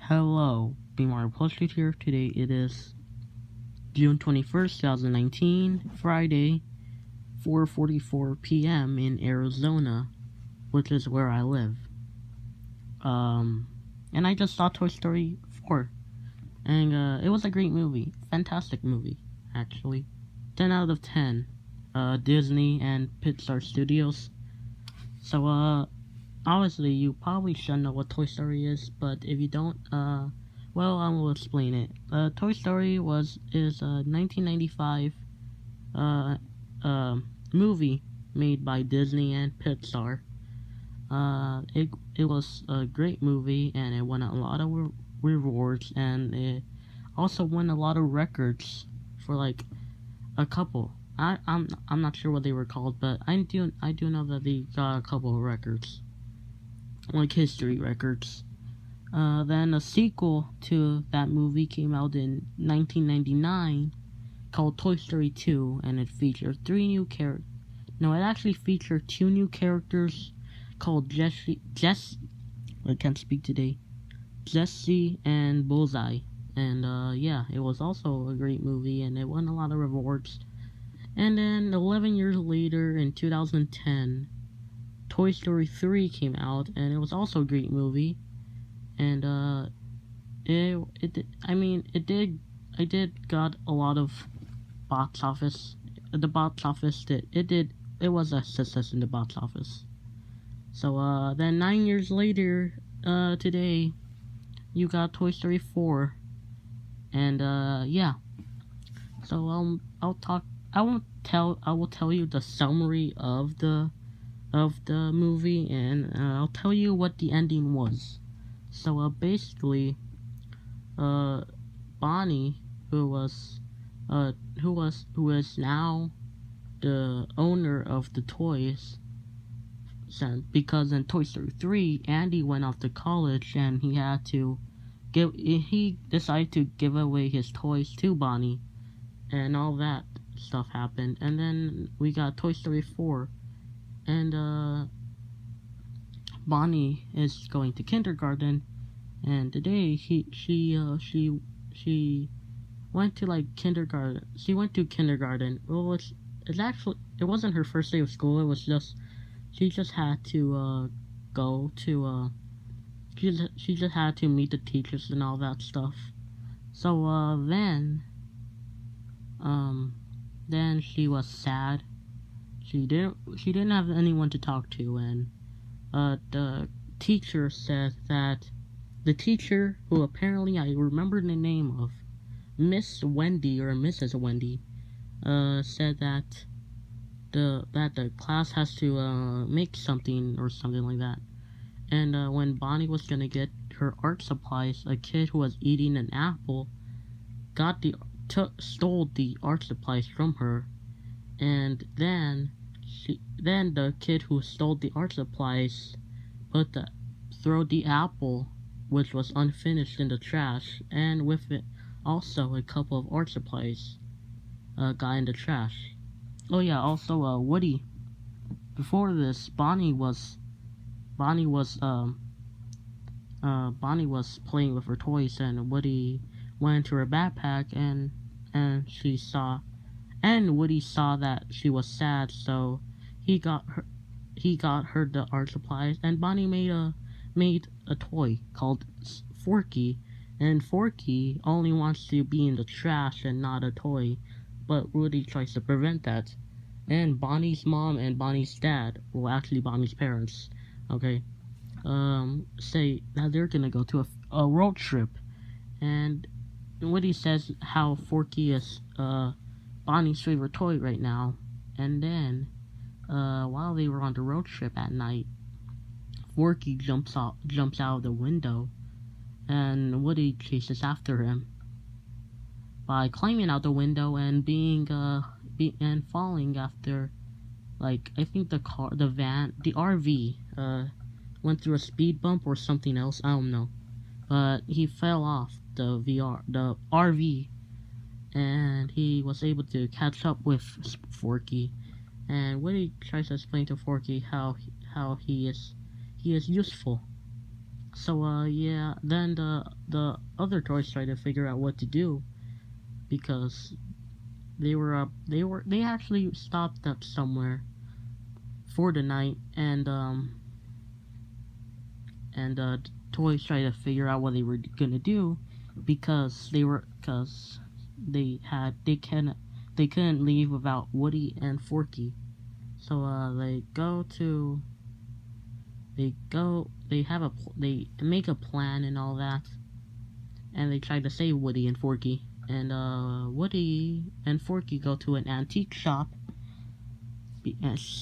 Hello, BMarioPlushDude here. Today it is June 21st, 2019, Friday, 4:44 p.m. in Arizona, which is where I live. And I just saw Toy Story 4, and it was a great movie, fantastic movie, actually. 10 out of 10. Disney and Pixar Studios. So, obviously, you probably should know what Toy Story is, but if you don't, well, I will explain it. Toy Story is a 1995 movie made by Disney and Pixar. It was a great movie, and it won a lot of rewards, and it also won a lot of records for like a couple. I'm not sure what they were called, but I do know that they got a couple of records, like history records. Then a sequel to that movie came out in 1999 called Toy Story 2, and it featured it actually featured two new characters called I can't speak today. Jessie and Bullseye. And yeah, it was also a great movie, and it won a lot of rewards. And then 11 years later, in 2010, Toy Story 3 came out, and it was also a great movie. And it did got a lot of box office. The box office it was a success in the box office. So then 9 years later, today, you got Toy Story 4, and yeah. So I will tell you the summary of the movie, and I'll tell you what the ending was. So basically, Bonnie, who is now the owner of the toys, because in Toy Story 3, Andy went off to college, and he decided to give away his toys to Bonnie, and all that stuff happened. And then we got Toy Story 4, and Bonnie is going to kindergarten, and today she went to kindergarten. She went to kindergarten. Well, it wasn't her first day of school. It was just she just had to go to she just had to meet the teachers and all that stuff. So then she was sad. She didn't have anyone to talk to, and the teacher said that the teacher, who apparently I remember the name of, Miss Wendy or Mrs. Wendy, said that the class has to make something or something like that. And when Bonnie was gonna get her art supplies, a kid who was eating an apple stole the art supplies from her, and then the kid who stole the art supplies throw the apple, which was unfinished, in the trash, and with it also a couple of art supplies got in the trash. Oh yeah, also Woody. Before this, Bonnie was playing with her toys, and Woody went into her backpack, and Woody saw that she was sad, so he got her the art supplies, and Bonnie made a toy called Forky, and Forky only wants to be in the trash and not a toy, but Woody tries to prevent that. And Bonnie's mom and Bonnie's dad, well, actually Bonnie's parents, okay, say that they're gonna go to a road trip, and Woody says how Forky is Bonnie's favorite toy right now. And then while they were on the road trip at night, Forky jumps out of the window, and Woody chases after him by climbing out the window and and falling after, like, I think the RV went through a speed bump or something else, I don't know, but he fell off the RV, and he was able to catch up with Forky, and Woody tries to explain to Forky how he is useful. So yeah, then the other toys tried to figure out what to do because they actually stopped up somewhere for the night, and toys tried to figure out what they were gonna do because they couldn't leave without Woody and Forky. So they make a plan and all that, and they try to save Woody and Forky. And Woody and Forky go to an antique shop,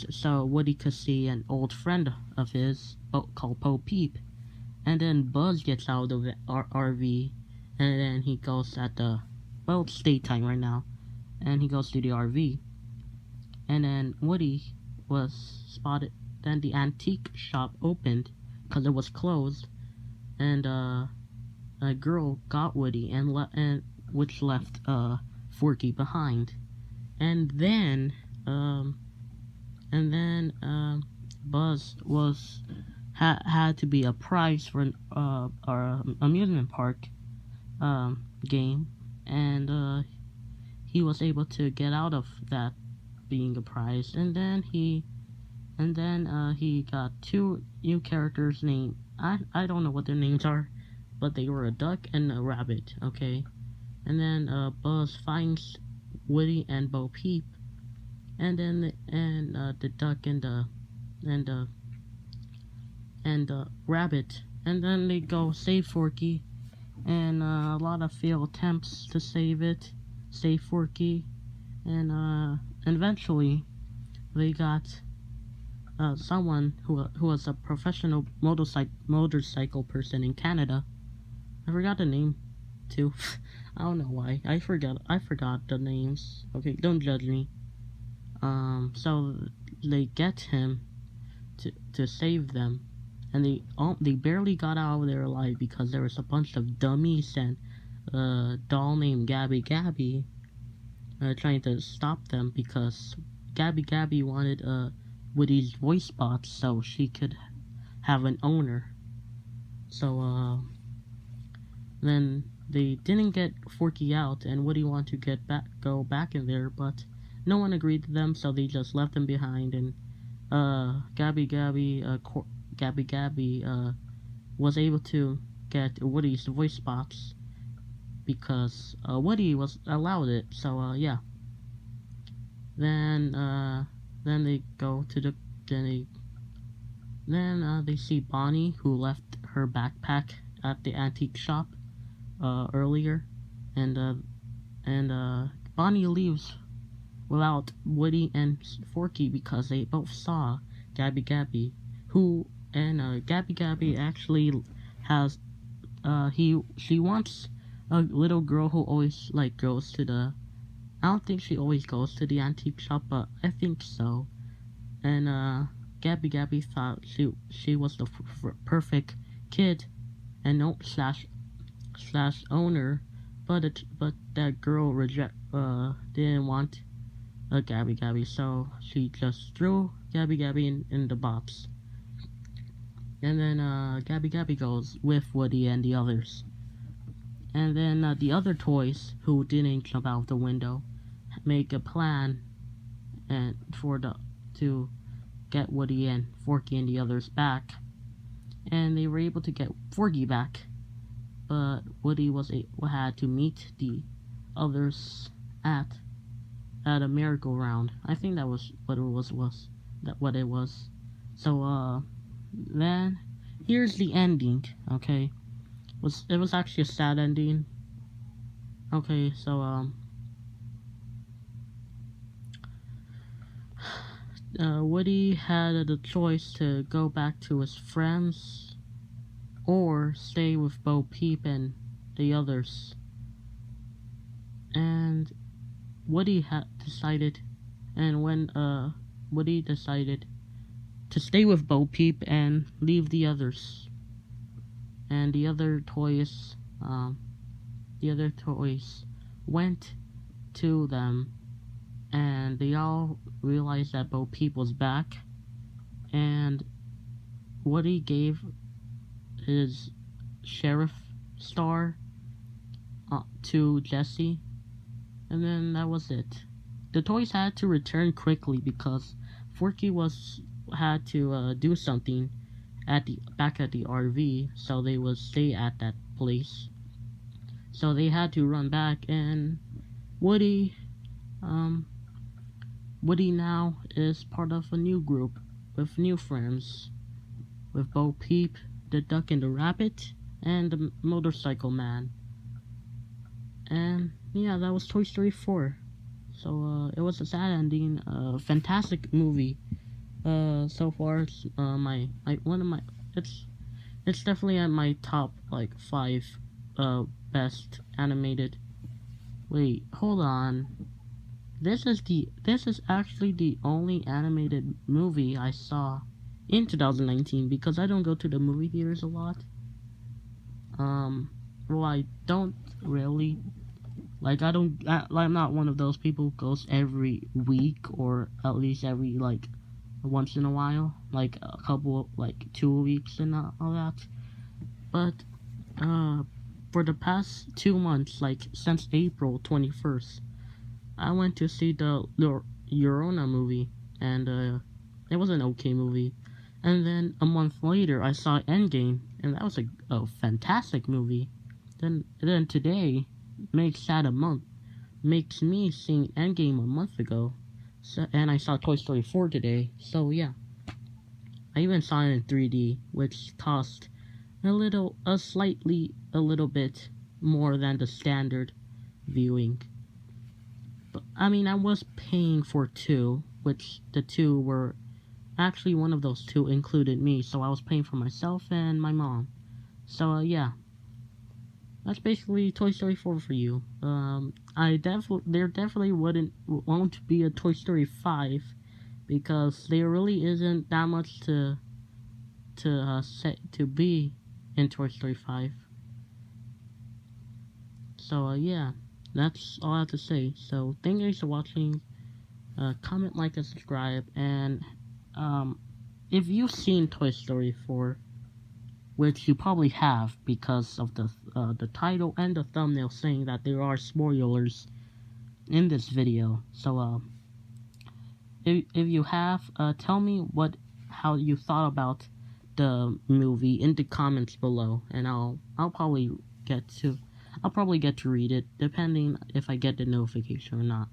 so Woody could see an old friend of his called Bo Peep. And then Buzz gets out of the RV, and then he goes it's daytime right now, and he goes to the RV. And then Woody was spotted. Then the antique shop opened because it was closed, and a girl got Woody and which left Forky behind. And then Buzz had to be a prize for an our amusement park game, and he was able to get out of that being a prize, and then he got two new characters named I don't know what their names are, but they were a duck and a rabbit. Okay, and then Buzz finds Woody and Bo Peep, and then the duck and the rabbit, and then they go save Forky, and a lot of failed attempts to save Forky, and eventually they got someone who was a professional motorcycle person in Canada. I forgot the name too. I don't know why. I forgot the names. Okay, don't judge me. So they get him to save them, and they barely got out of there alive because there was a bunch of dummies and a doll named Gabby trying to stop them because Gabby wanted Woody's voice box so she could have an owner. So then they didn't get Forky out, and Woody wanted to go back in there, but no one agreed to them, so they just left him behind. And Gabby was able to get Woody's voice box because Woody was allowed it. So yeah. Then they go to they see Bonnie, who left her backpack at the antique shop earlier, and Bonnie leaves without Woody and Forky because they both saw Gabby, who and Gabby actually has she wants a little girl who always goes to the. I don't think she always goes to the antique shop, but I think so. And Gabby thought she was the perfect kid and no slash owner, but that girl didn't want a Gabby, so she just threw Gabby in the box. And then Gabby goes with Woody and the others. And then the other toys who didn't jump out the window make a plan and to get Woody and Forky and the others back. And they were able to get Forky back, but Woody had to meet the others at a merry-go-round. I think that was what it was. So then here's the ending. Okay, it was actually a sad ending. Okay, so Woody had the choice to go back to his friends or stay with Bo Peep and the others. And Woody had decided, and when Woody decided to stay with Bo Peep and leave the others. And the other toys went to them, and they all realized that Bo Peep was back, and Woody gave his sheriff star to Jesse, and then that was it. The toys had to return quickly because Forky had to do something back at the RV, so they would stay at that place. So they had to run back, and Woody, Woody now is part of a new group with new friends, with Bo Peep, the Duck and the Rabbit, and the Motorcycle Man. And yeah, that was Toy Story 4. So it was a sad ending. Fantastic movie. So far, it's it's definitely at my top like 5 best animated. Wait, hold on. This is actually the only animated movie I saw in 2019 because I don't go to the movie theaters a lot. Well, I don't really. Like, I'm not one of those people who goes every week or at least every, like, once in a while. Like, a couple, like, 2 weeks and all that. But, for the past 2 months, like, since April 21st, I went to see the Llorona movie. And, it was an okay movie. And then, a month later, I saw Endgame. And that was a fantastic movie. Then today makes me seeing Endgame a month ago, and I saw Toy Story 4 today. So yeah, I even saw it in 3D, which cost a little bit more than the standard viewing. But I mean, I was paying for 2, which the 2 were actually one of those 2 included me, so I was paying for myself and my mom. So yeah. That's basically Toy Story 4 for you. There definitely won't be a Toy Story 5 because there really isn't that much to be in Toy Story 5. So yeah, that's all I have to say. So thank you guys for watching. Comment, like, and subscribe. And if you've seen Toy Story 4, which you probably have because of the title and the thumbnail saying that there are spoilers in this video. So if you have, tell me how you thought about the movie in the comments below, and I'll probably get to read it depending if I get the notification or not.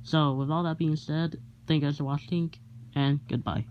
So with all that being said, thank you guys for watching, and goodbye.